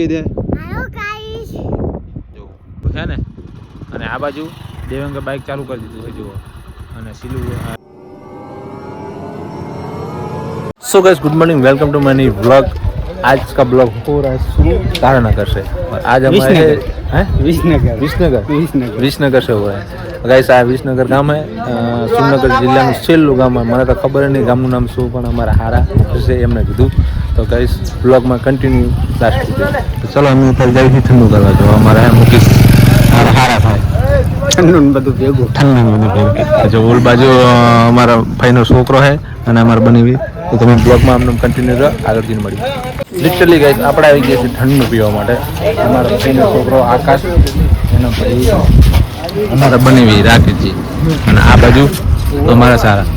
Hello guys જો છે ને અને આ બાજુ દેવંગે બાઇક ચાલુ કરી દીધું છે જુઓ અને સિલુ so guys good morning welcome to my new blog. आज का ब्लॉग हो रहा है शुरू तारानगर से और आज हमारे विसनगर से हुआ है गाइस। आ विसनगर गाम है सुरनगर जिला में छेल्लू गाम है। મને તો ખબર નહીં ગામનું નામ શું પણ અમારા હારા છે એમને કીધું તો ગાइस ब्लॉग में कंटिन्यू लास्ट સુધી તો ચલો અમે ઉપર જઈએ ઠંડુ કરવા જો અમારા મુકેશ હારા થાય ઠંડુ બધું ભેગું ઠંડુ જો ઓલ બાજુ અમારા ભાઈનો છોકરો છે અને અમાર બનીવી તો તમે બ્લોગમાં આમને કન્ટિન્યુ રહો આગળ જઈને મળીએ। લિટરલી ગાઈસ આપણે આવી ગયા છે ઠંડુ પીવા માટે। અમારા ભાઈનો છોકરો આકાશ એનો ભાઈ અમારા બનેવી રાકેશજી અને આ બાજુ અમારા સારા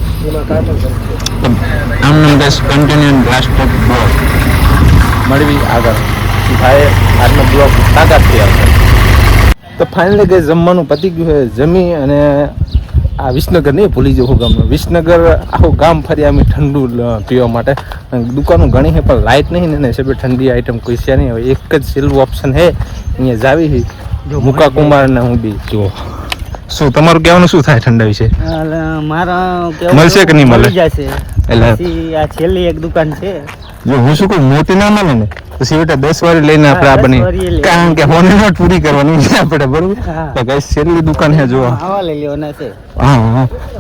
આમને ગાઈસ કન્ટિન્યુ લાસ્ટ બ્લોગ મળવી આગળ ભાઈ આજનો બ્લોગ તાકાતથી આવશે। તો ફાઇનલી ગાઈસ જમવાનું પતી ગયું છે જમી અને આ વિસનગર નહીં ભૂલી જવું ગામનું વિસનગર આખું ગામ ફરી અમે ઠંડુ પીવા માટે દુકાનો ઘણી છે પણ લાઇટ નહીં ને સભી ઠંડી આઈટમ કોઈ છે નહીં। હવે એક જ છેલ્લું ઓપ્શન છે અહીંયા જાવી મુકા કુમાર ને હું બી જુઓ શું તમારું કહેવાનું શું થાય ઠંડા વિશે મારા મળશે કે નહીં મળે જશે એટલે આ છેલ્લી એક દુકાન છે જો હું શું કહું મોતી ના મળે ને પછી બેટા 10 વારી લઈને આપણે આ બની કારણ કે હોને નોટ પૂરી કરવાની છે આપણે બરોબર તો ગાઈસ છેલ્લી દુકાન છે જો આવા લઈ લેવાના છે હા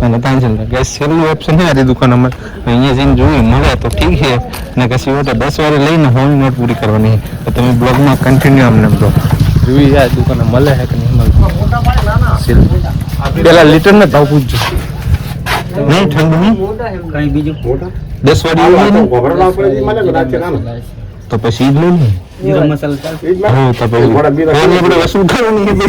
અને ટેન્શન નહીં ગાઈસ છેલ્લું ઓપ્શન છે આ દુકાન અમાર અહીંયા જઈને જોઈએ મળે તો ઠીક છે ને પછી બેટા 10 વારી લઈને હોને નોટ પૂરી કરવાની તો તમે બ્લોગમાં કન્ટિન્યુ અમને બ્લો જોઈ આ દુકાન મળે છે કે નહીં મળે પેલા લીટર ને ભાવ પૂછજો નહીં ઠંડુ નહીં કઈ બીજું 10 વાળી તો પછી જ લઈ જીરો મસાલા ચાલશે હા તો પછી આપણે વસૂલ કરવાની છે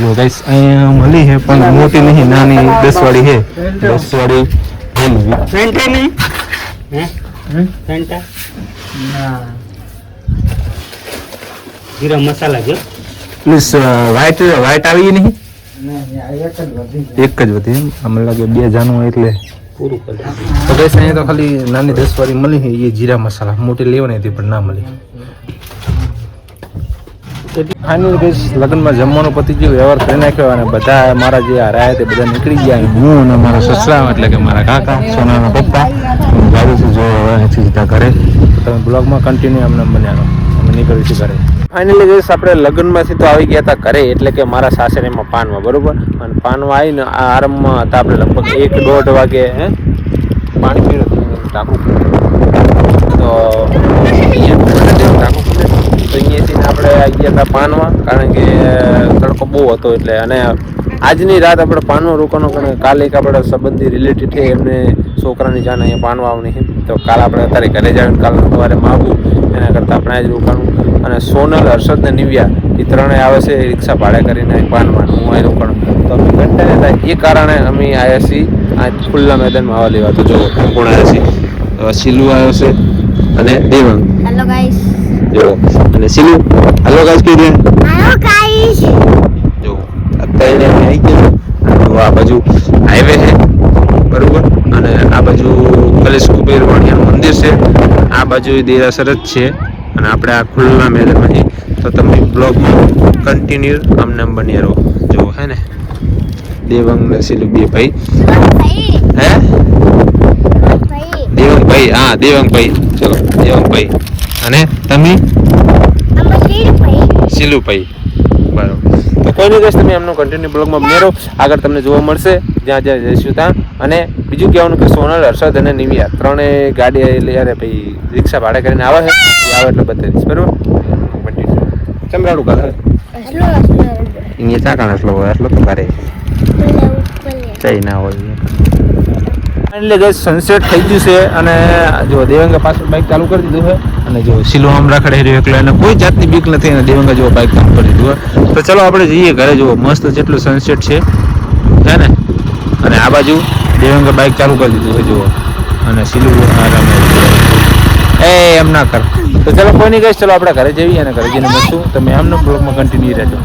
જો ગાઈસ અહીંયા મળી છે પણ મોટી નહીં નાની 10 વાળી છે 10 વાળી ફેન્ટા નહીં હે ફેન્ટા ના જીરો મસાલા જો પ્લીઝ વ્હાઈટ આવી નહીં એક જ વધી અમને લાગે 2 જાનું એટલે પૂરું કરી તો ગાઈસ અહીંયા તો ખાલી નાની 10 વાળી મળી છે એ જીરા મસાલા મોટી લેવાની હતી પણ ના મળી। ફાઇનલ ગાઈસ લગ્નમાં જમવાનું પતી ગયું વ્યવહાર કરી નાખ્યો અને બધા મારા જે હારા તે બધા નીકળી ગયા હું અને મારા સસરા એટલે કે મારા કાકા સોનાના પપ્પા જાવું છું જો હવે સીધા ઘરે તમે બ્લોગમાં કન્ટિન્યુ અમને બન્યા અમે નીકળીશું ઘરે। ફાઇનલી ગાઈસ આપણે લગ્નમાંથી તો આવી ગયા હતા ઘરે એટલે કે મારા સાસરીમાં પાનમાં બરોબર અને પાનમાં આવીને આ આરામમાં હતા આપણે લગભગ 1-1.5 વાગે પાણી પીવું ટાંકું તો અહીંયાથી આપણે આવી ગયા હતા પાનમાં કારણ કે તડકો બહુ હતો એટલે અને આજની રાત આપણે પાનમાં રોકવાનો કારણ કાલે એક આપણે સંબંધી રિલેટિવ છે એમને છોકરાની જાન અહીંયા પાનમાં આવવાની છે તો કાલે આપણે અત્યારે ઘરે જઈને કાલે સવારે માગું એના કરતાં આપણે આજ રોકાણું અને સોનલ હર્ષદ ને નિવ્યા એ ત્રણેય આવે છે રિક્ષા ભાડે કરીને પાનમાં હું અહીં રોકાણું તો અમે કંટાળ્યા હતા એ કારણે અમે આવ્યા છીએ આ ખુલ્લા મેદાનમાં આવવા લેવા તો જો કોણ આવ્યા છીએ તો સિલુ આવ્યો છે અને દેવંગ હેલો ગાઈસ જો અને સિલુ હેલો ગાઈસ કહી દે હેલો ગાઈસ જો અત્યારે આવી ગયો આ બાજુ હાઈવે છે બરોબર અને આ બાજુ કલેશ કુબેર વાણિયાનું મંદિર છે આ બાજુ દેરાસર જ છે અને આપણે આ ખુલ્લા મેદાનમાં તો તમે બ્લોગમાં કન્ટિન્યુ આમને બની રહો જો હે ને દેવંગ ને સિલુ બે ભાઈ હે દેવંગભાઈ હા દેવંગભાઈ ચલો દેવંગભાઈ અને તમે સિલુભાઈ બરાબર તો કોઈ નહીં કહીશ તમે એમનું કન્ટિન્યુ બ્લોગમાં બની રહો આગળ તમને જોવા મળશે જ્યાં જ્યાં જઈશું ત્યાં અને બીજું કહેવાનું કે સોનલ હર્ષદ અને નિવિયા ત્રણેય ગાડી લઈ અરે ભાઈ રિક્ષા ભાડે કરીને આવે છે એ આવે એટલે બતાવી દઈશ બરાબર ચમરાડું કરે અહીંયા ચા કાણ એટલો તો કરે ચાઈ ના હોય એટલે ગઈ સનસેટ થઈ ગયું છે અને જો દેવંગે પાછું બાઇક ચાલુ કરી દીધું છે અને જો સિલો આમ રાખડે રહ્યો એકલો એને કોઈ જાતની બીક નથી અને દેવંગે જો બાઇક ચાલુ કરી દીધું તો ચલો આપણે જઈએ ઘરે જુઓ મસ્ત જેટલું સનસેટ છે ને અને આ બાજુ દેવંગે બાઇક ચાલુ કરી દીધું છે જુઓ અને સિલુ એમ ના કર તો ચલો કોઈ નહીં ગઈ ચલો આપણે ઘરે જઈએ અને ઘરે જઈને મળશું તમે આમનો બ્લોગમાં કન્ટિન્યુ રહેજો।